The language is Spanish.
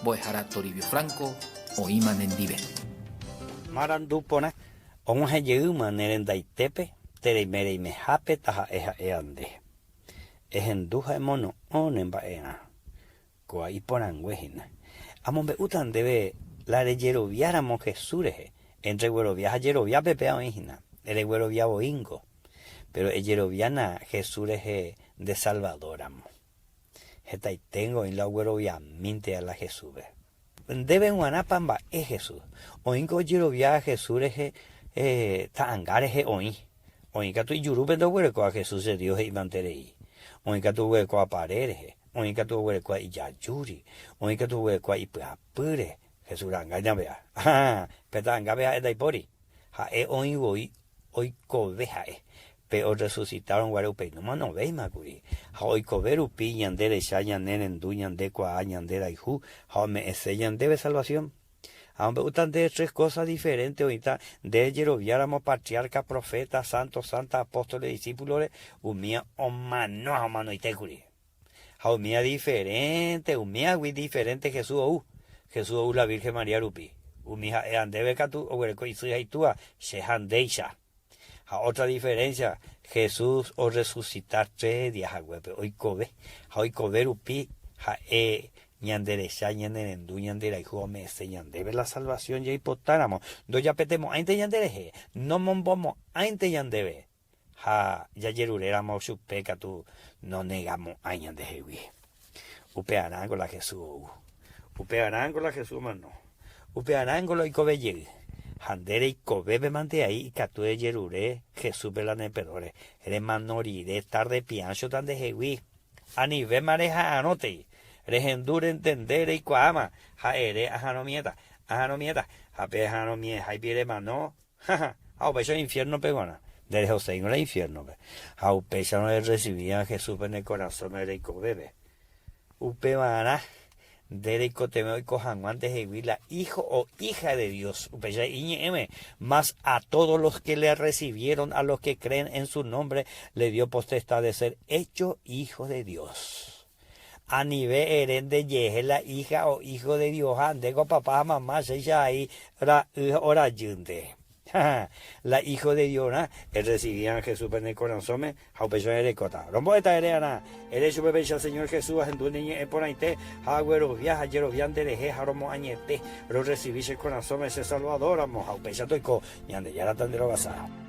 Boejara Toribio Franco, Oiman en Dive. Marandupona, onge yeuma nerendaitepe, teremerei mejape taja eja eande. Ejenduja emono onemba ea. Koa iporanguejina. Amombe utan debe la reyeroviáramos Jesús, entre güerovia ayerovia pepea oejina, el güerovia boingo. Pero eyeroviana Jesús de Salvador amo. Hetai tengo en la güerovia minte a la Jesús. Debe guanapamba es Jesús. Oingo yerovia Jesús taangares oin. Oinga tu yurupe do güereco a Jesús de Dios y manterei. Oinga tu güereco a paredes. Oinga tu güereco a iyayuri. Oinga tu güereco a ipuapure. Jesús angaña vea. Ah, peta angabea edaipori. Ha oin voy oikoveja Pero resucitaron guarupe. No mano veis macuri. Ha oikoveru pi yandere shayan nenen du yande kwa yandera iju. Ha me enseñan debe salvación. Aunque utan de tres cosas diferentes ahorita, de yeroviáramos patriarca, profeta, santo, santa, apóstoles, discípulos, umía omano a mano y tecuri. Umía diferente, umía diferente Jesús Jesús la Virgen María Rupi. Umía andebe catu, o hueco y su haitua, shehandeisha. Otra diferencia, Jesús o resucitar 3 días a huepe, hoy kobe rupi, ñanderecha ñanderendu ñandera hijo me enseñan debe la salvación ya hipotáramos do ya petemos ainte ñandereje no mombomo ainte ñandebe ya yeruréramos su pecado no negamos a ñandejewi upearán con la Jesús mano upearán con lo icobelle handere icobebe mante ahí y catu de yerure Jesús pelane pedore eres manori de tarde piancho tan de jewi a nivel mareja anote Rejendur entender y cuama. Ja ere ajanomieta. Ja pe ajanomie. Ja piere mano. Ja. Ja pecho infierno pegona. Del José no era infierno. Ja pecho no le recibía a Jesús en el corazón de Reico bebé. Upe mana. De Reico temeo y cojan antes de vivir la hijo o hija de Dios. Upecha iñeme. Más a todos los que le recibieron, a los que creen en su nombre, le dio potestad de ser hecho hijo de Dios. A nivel eren de yeje la hija o hijo de Dios ande con papá mamá se ya ahí ora yunde la hijo de Dios él recibía a Jesús en el corazón me haupecho de cota rombo esta ereana eres su bebé Señor Jesús en tu niña por ahí te agüero viaja ayer viande de jeja romo añete lo recibís el corazón ese salvador amo haupecho toico ñande ya la tandero basado